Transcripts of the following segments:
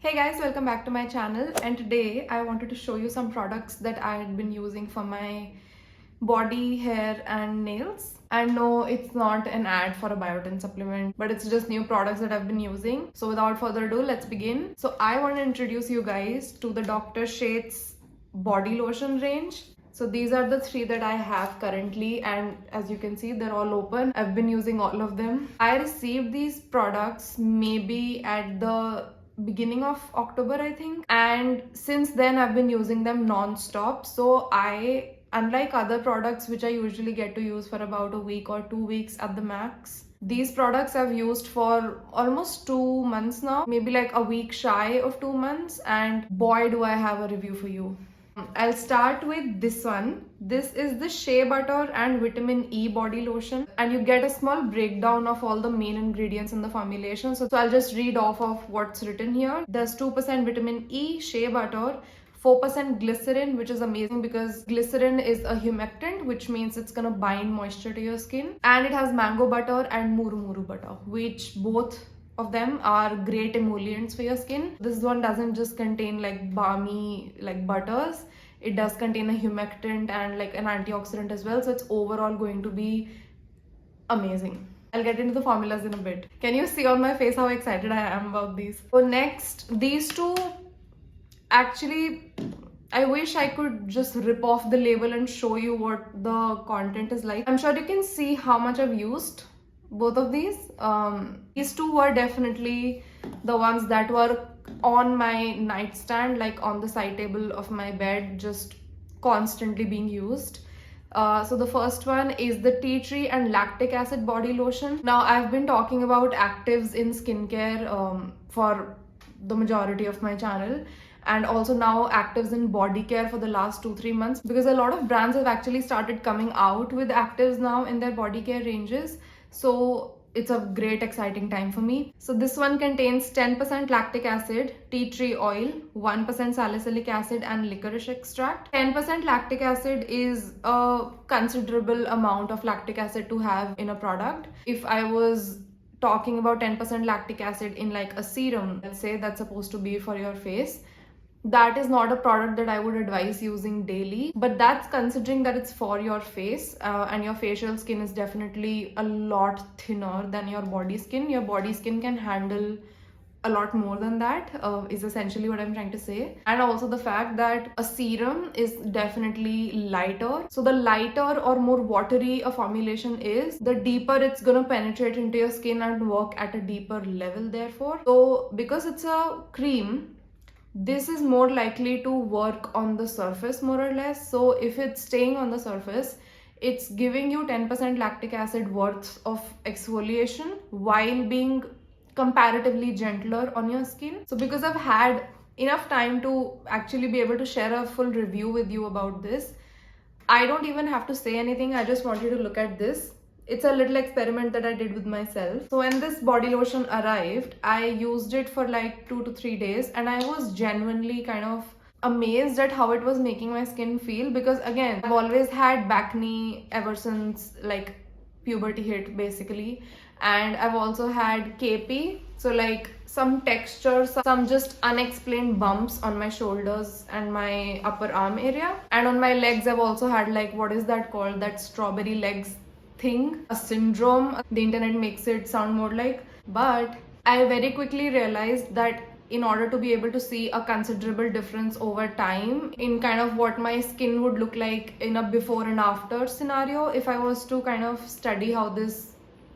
Hey guys, welcome back to my channel, and today I wanted to show you some products that I had been using for my body, hair and nails. And no, it's not an ad for a biotin supplement, but it's just new products that I've been using. So without further ado, let's begin. So I want to introduce you guys to the Dr. Sheth's body lotion range. So these are the three that I have currently, and as you can see, they're all open. I've been using all of them. I received these products maybe at the beginning of October, I think, and since then I've been using them non-stop. So unlike other products which I usually get to use for about a week or 2 weeks at the max, these products I've used for almost 2 months now, maybe like a week shy of 2 months, and boy do I have a review for you. I'll start with this one. This is the Shea Butter and Vitamin E body lotion, and you get a small breakdown of all the main ingredients in the formulation. So I'll just read off of what's written here. There's 2% vitamin E, shea butter, 4% glycerin, which is amazing because glycerin is a humectant, which means it's gonna bind moisture to your skin. And it has mango butter and muru butter, which both of them are great emollients for your skin. This one doesn't just contain like balmy like butters, it does contain a humectant and like an antioxidant as well, so it's overall going to be amazing. I'll get into the formulas in a bit. Can you see on my face how excited I am about these? So next, these two, actually I wish I could just rip off the label and show you what the content is like. I'm sure you can see how much I've used both of these. These two were definitely the ones that were on my nightstand, like on the side table of my bed, just constantly being used. So the first one is the tea tree and lactic acid body lotion. Now I've been talking about actives in skincare for the majority of my channel, and also now actives in body care for the last 2-3 months, because a lot of brands have actually started coming out with actives now in their body care ranges. So it's a great exciting time for me. So this one contains 10% lactic acid, tea tree oil, 1% salicylic acid and licorice extract. 10% lactic acid is a considerable amount of lactic acid to have in a product. If I was talking about 10% lactic acid in like a serum, let's say, that's supposed to be for your face, that is not a product that I would advise using daily, but that's considering that it's for your face, and your facial skin is definitely a lot thinner than your body skin. Your body skin can handle a lot more than that, is essentially what I'm trying to say. And also the fact that a serum is definitely lighter. So the lighter or more watery a formulation is, the deeper it's gonna penetrate into your skin and work at a deeper level therefore. So because it's a cream, this is more likely to work on the surface more or less. So if it's staying on the surface, it's giving you 10% lactic acid worth of exfoliation while being comparatively gentler on your skin. So because I've had enough time to actually be able to share a full review with you about this, I don't even have to say anything. I just want you to look at this. It's a little experiment that I did with myself. So when this body lotion arrived, I used it for like 2 to 3 days, and I was genuinely kind of amazed at how it was making my skin feel, because again, I've always had acne ever since like puberty hit basically, and I've also had KP, so like some texture, some just unexplained bumps on my shoulders and my upper arm area, and on my legs I've also had like, what is that called, that strawberry legs thing, a syndrome the internet makes it sound more like. But I very quickly realized that in order to be able to see a considerable difference over time in kind of what my skin would look like in a before and after scenario, if I was to kind of study how this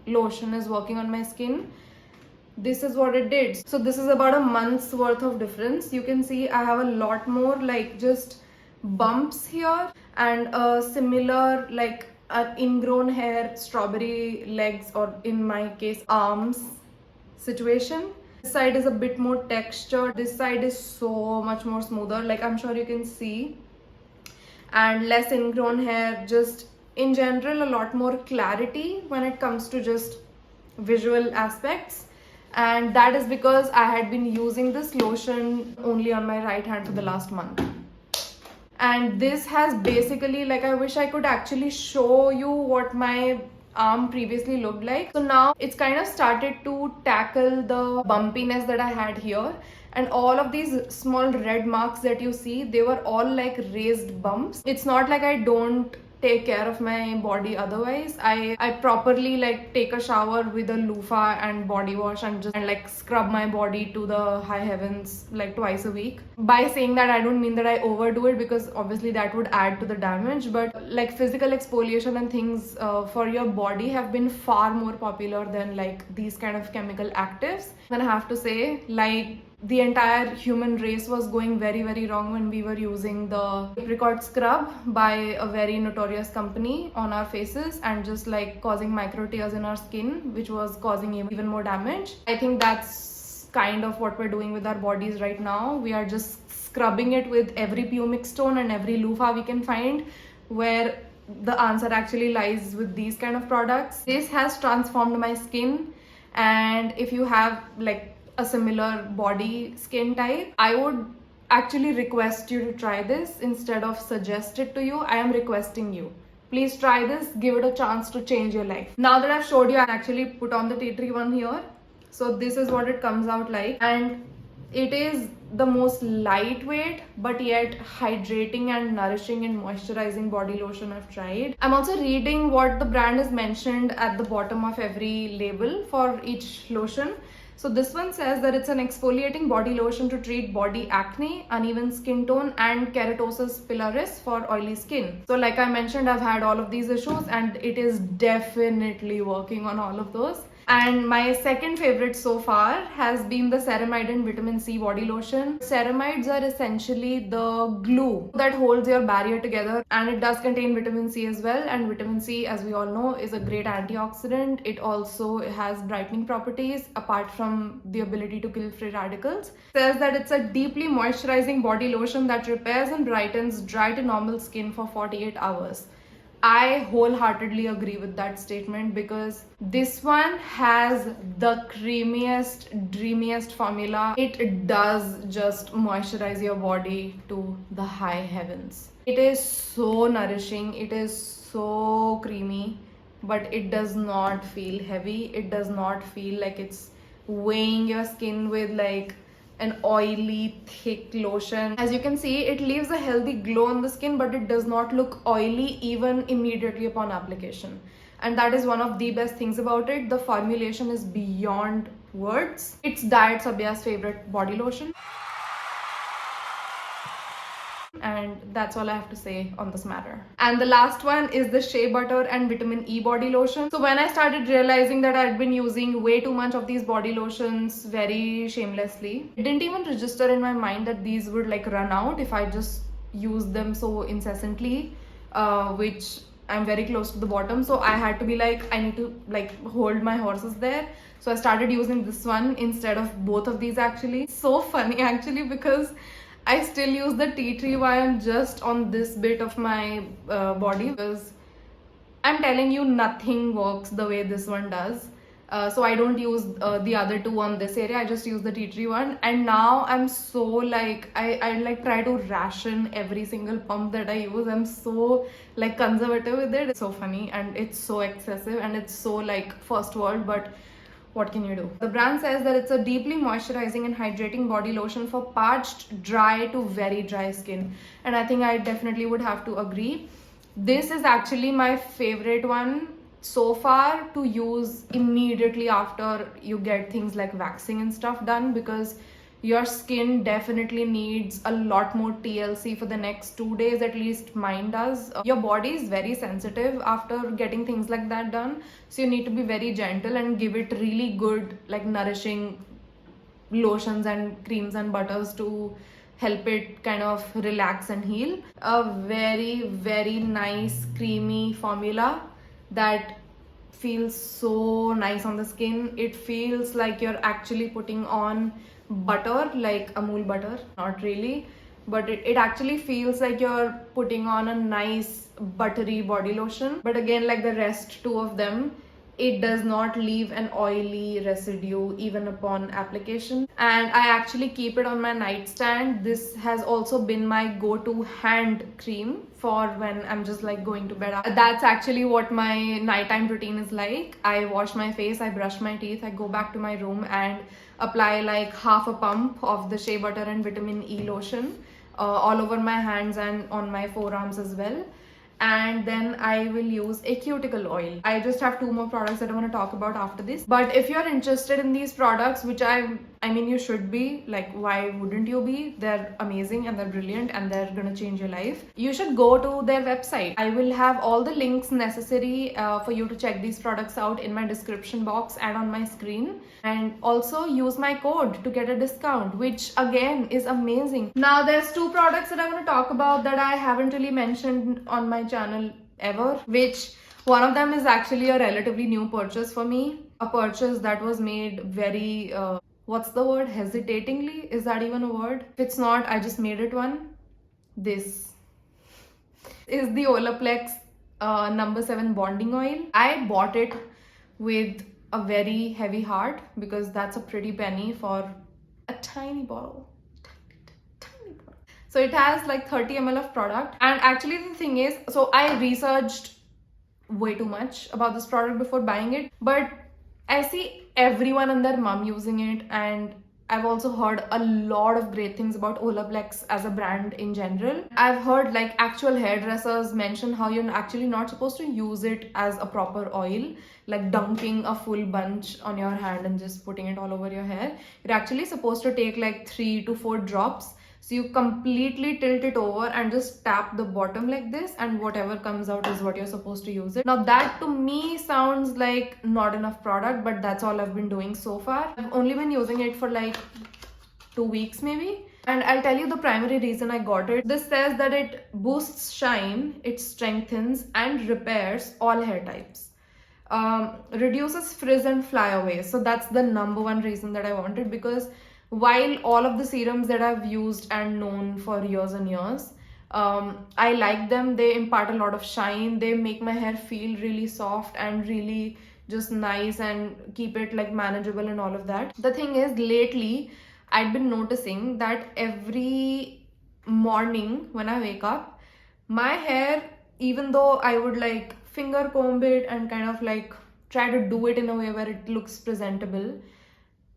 lotion is working on my skin, this is what it did. So this is about a month's worth of difference. You can see I have a lot more like just bumps here, and a similar like an ingrown hair, strawberry legs, or in my case arms situation. This side is a bit more textured, this side is so much more smoother, like I'm sure you can see, and less ingrown hair. Just in general a lot more clarity when it comes to just visual aspects. And that is because I had been using this lotion only on my right hand for the last month. And this has basically, like, I wish I could actually show you what my arm previously looked like. So now it's kind of started to tackle the bumpiness that I had here, and all of these small red marks that you see, they were all like raised bumps. It's not like I don't take care of my body otherwise. I properly like take a shower with a loofah and body wash and just like scrub my body to the high heavens like twice a week. By saying that, I don't mean that I overdo it, because obviously that would add to the damage, but like physical exfoliation and things for your body have been far more popular than like these kind of chemical actives. And I have to say, like, the entire human race was going very, very wrong when we were using the apricot scrub by a very notorious company on our faces and just like causing micro tears in our skin, which was causing even more damage. I think that's kind of what we're doing with our bodies right now. We are just scrubbing it with every pumic stone and every loofah we can find, where the answer actually lies with these kind of products. This has transformed my skin, and if you have like a similar body skin type, I would actually request you to try this instead of suggest it to you. I am requesting you, please try this, give it a chance to change your life. Now that I've showed you, I actually put on the tea tree one here. So this is what it comes out like, and it is the most lightweight but yet hydrating and nourishing and moisturizing body lotion I've tried. I'm also reading what the brand is mentioned at the bottom of every label for each lotion. So this one says that it's an exfoliating body lotion to treat body acne, uneven skin tone, and keratosis pilaris for oily skin. So like I mentioned, I've had all of these issues and it is definitely working on all of those. And my second favorite so far has been the ceramide and vitamin C body lotion. Ceramides are essentially the glue that holds your barrier together, and it does contain vitamin C as well. And vitamin C, as we all know, is a great antioxidant. It also has brightening properties apart from the ability to kill free radicals. It says that it's a deeply moisturizing body lotion that repairs and brightens dry to normal skin for 48 hours. I wholeheartedly agree with that statement, because this one has the creamiest, dreamiest formula. It does just moisturize your body to the high heavens. It is so nourishing, it is so creamy, but it does not feel heavy. It does not feel like it's weighing your skin with like an oily, thick lotion. As you can see, it leaves a healthy glow on the skin, but it does not look oily even immediately upon application. And that is one of the best things about it. The formulation is beyond words. It's Diet Sabya's favorite body lotion. And that's all I have to say on this matter. And the last one is the shea butter and vitamin E body lotion. So when I started realizing that I'd been using way too much of these body lotions very shamelessly, it didn't even register in my mind that these would like run out if I just use them so incessantly, which I'm very close to the bottom. So I had to be like, I need to like hold my horses there. So I started using this one instead of both of these actually. So funny actually, because I still use the tea tree one just on this bit of my body, because I'm telling you, nothing works the way this one does. So I don't use the other two on this area. I just use the tea tree one. And now I'm so like, I like try to ration every single pump that I use. I'm so like conservative with it. It's so funny and it's so excessive and it's so like first world, but what can you do? The brand says that it's a deeply moisturizing and hydrating body lotion for parched, dry to very dry skin. And I think I definitely would have to agree. This is actually my favorite one so far to use immediately after you get things like waxing and stuff done, because your skin definitely needs a lot more TLC for the next 2 days, at least mine does. Your body is very sensitive after getting things like that done, so you need to be very gentle and give it really good like nourishing lotions and creams and butters to help it kind of relax and heal. A very, very nice creamy formula that feels so nice on the skin. It feels like you're actually putting on butter, like Amul butter. Not really, but it actually feels like you're putting on a nice buttery body lotion. But again, like the rest two of them, it does not leave an oily residue even upon application, and I actually keep it on my nightstand. This has also been my go-to hand cream for when I'm just like going to bed. That's actually what my nighttime routine is like. I wash my face, I brush my teeth, I go back to my room and apply like half a pump of the shea butter and vitamin E lotion all over my hands and on my forearms as well. And then I will use a cuticle oil. I just have 2 more products that I want to talk about after this. But if you're interested in these products, which I mean you should be, like why wouldn't you be? They're amazing and they're brilliant and they're gonna change your life. You should go to their website. I will have all the links necessary for you to check these products out in my description box and on my screen. And also use my code to get a discount, which again is amazing. Now there's 2 products that I want to talk about that I haven't really mentioned on my channel ever, which one of them is actually a relatively new purchase for me. A purchase that was made very what's the word, hesitatingly, is that even a word? If it's not, I just made it one. This is the Olaplex number 7 bonding oil. I bought it with a very heavy heart because that's a pretty penny for a tiny bottle. Tiny bottle. So it has like 30 ml of product, and actually the thing is, so I researched way too much about this product before buying it, but I see everyone and their mom using it, and I've also heard a lot of great things about Olaplex as a brand in general. I've heard like actual hairdressers mention how you're actually not supposed to use it as a proper oil, like dunking a full bunch on your hand and just putting it all over your hair. You're actually supposed to take like 3 to 4 drops. So you completely tilt it over and just tap the bottom like this, and whatever comes out is what you're supposed to use it. Now that to me sounds like not enough product, but that's all I've been doing so far. I've only been using it for like 2 weeks maybe. And I'll tell you the primary reason I got it. This says that it boosts shine, it strengthens and repairs all hair types. Reduces frizz and flyaways. So that's the number 1 reason that I wanted, because while all of the serums that I've used and known for years and years, I like them. They impart a lot of shine. They make my hair feel really soft and really just nice and keep it like manageable and all of that. The thing is, lately I've been noticing that every morning when I wake up, my hair, even though I would like finger comb it and kind of like try to do it in a way where it looks presentable,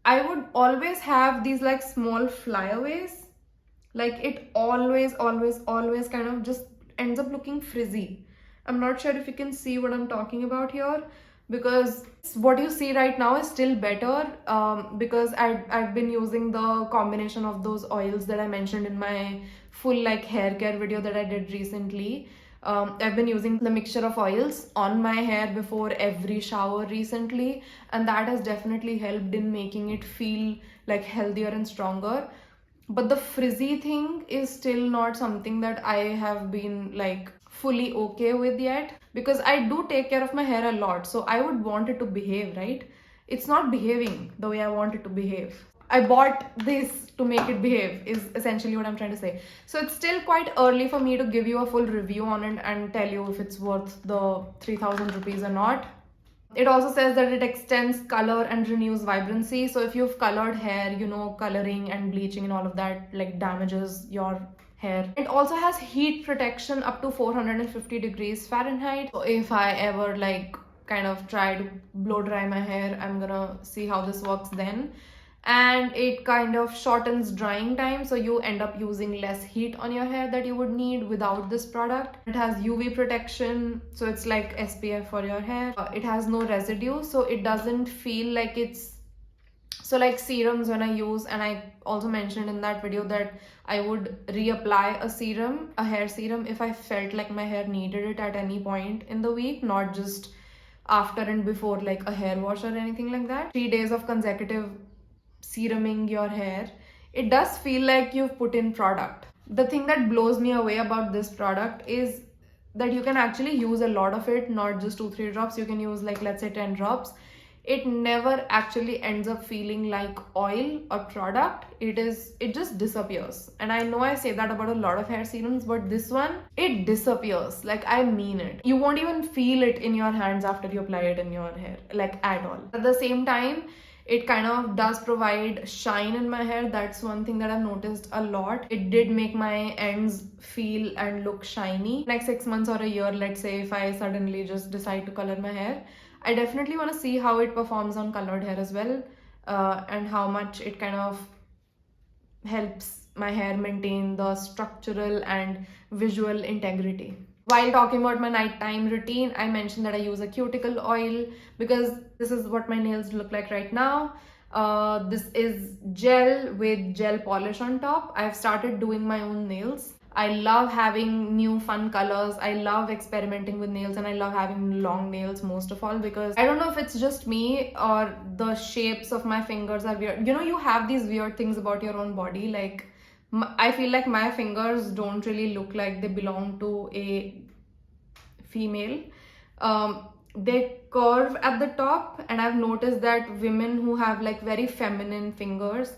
I would always have these like small flyaways. Like it always kind of just ends up looking frizzy. I'm not sure if you can see what I'm talking about here, because what you see right now is still better because I've been using the combination of those oils that I mentioned in my full like hair care video that I did recently. I've been using the mixture of oils on my hair before every shower recently, and that has definitely helped in making it feel like healthier and stronger. But the frizzy thing is still not something that I have been like fully okay with yet, because I do take care of my hair a lot, so I would want it to behave, right? It's not behaving the way I want it to behave. I bought this to make it behave is essentially what I'm trying to say. So it's still quite early for me to give you a full review on it and tell you if it's worth the 3,000 rupees or not. It also says that it extends color and renews vibrancy. So if you've colored hair, you know, coloring and bleaching and all of that like damages your hair. It also has heat protection up to 450 degrees Fahrenheit. So if I ever like kind of try to blow dry my hair, I'm gonna see how this works then. And it kind of shortens drying time, so you end up using less heat on your hair that you would need without this product. It has UV protection, so it's like SPF for your hair. It has no residue, so it doesn't feel like it's, so like serums when I use, and I also mentioned in that video that I would reapply a serum, a hair serum, if I felt like my hair needed it at any point in the week, not just after and before like a hair wash or anything like that. 3 days of consecutive seruming your hair, it does feel like you've put in product. The thing that blows me away about this product is that you can actually use a lot of it, not just 2-3 drops. You can use like, let's say 10 drops. it never actually ends up feeling like oil or product. It just disappears. And I know I say that about a lot of hair serums, but this one, it disappears. Like, I mean it. You won't even feel it in your hands after you apply it in your hair, like, at all. At the same time, it kind of does provide shine in my hair. That's one thing that I've noticed a lot. It did make my ends feel and look shiny. Next 6 months or a year, let's say, if I suddenly just decide to color my hair, I definitely want to see how it performs on colored hair as well, and how much it kind of helps my hair maintain the structural and visual integrity. While talking about my nighttime routine, I mentioned that I use a cuticle oil because this is what my nails look like right now. This is gel with gel polish on top. I've started doing my own nails. I love having new fun colors. I love experimenting with nails, and I love having long nails most of all, because I don't know if it's just me or the shapes of my fingers are weird. You know, you have these weird things about your own body. Like, I feel like my fingers don't really look like they belong to a female. They curve at the top, and I've noticed that women who have like very feminine fingers,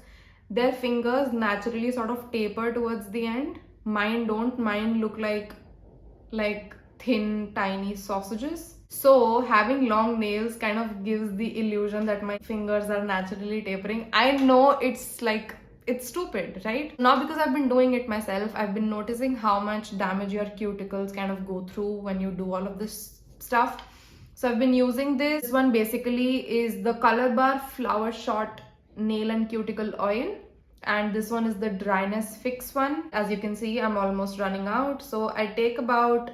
their fingers naturally sort of taper towards the end. Mine don't. Mine look like thin, tiny sausages. So having long nails kind of gives the illusion that my fingers are naturally tapering. I know it's like, it's stupid, right? Now, because I've been doing it myself, I've been noticing how much damage your cuticles kind of go through when you do all of this stuff. So I've been using this. This one basically is the Color Bar Flower Shot Nail and Cuticle Oil. And this one is the Dryness Fix one. As you can see, I'm almost running out. So I take about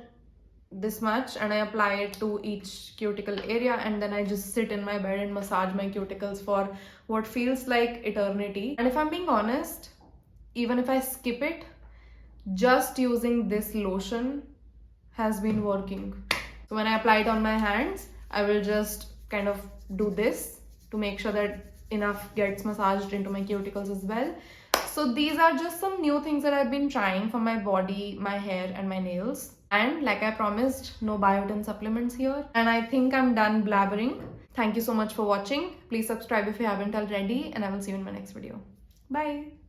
this much and I apply it to each cuticle area, and then I just sit in my bed and massage my cuticles for what feels like eternity. And if I'm being honest, even if I skip it, just using this lotion has been working. So when I apply it on my hands, I will just kind of do this to make sure that enough gets massaged into my cuticles as well. So these are just some new things that I've been trying for my body, my hair, and my nails. And like I promised, no biotin supplements here. And I think I'm done blabbering. Thank you so much for watching. Please subscribe if you haven't already, and I will see you in my next video. Bye.